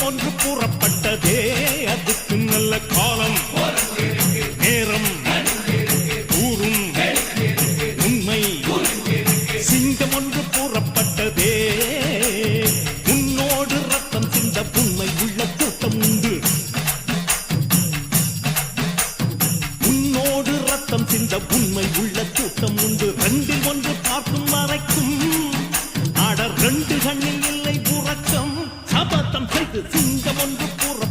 ஒன்று கூறப்பட்டதே அதுக்கு நல்ல காலம் நேரம் கூறும் உண்மை சிங்கம் ஒன்று கூறப்பட்டதே உன்னோடு ரத்தம் சிந்த உண்மை உள்ள கூட்டம் உண்டு உன்னோடு ரத்தம் சிந்த உண்மை உள்ள கூட்டம் உண்டு ரெண்டில் ஒன்று பார்க்கும் வரைக்கும் ஆட ரெண்டு கண்ணில் இல்லை உறக்கம் சபதம் செய்து சிங்கம் ஒன்று கூற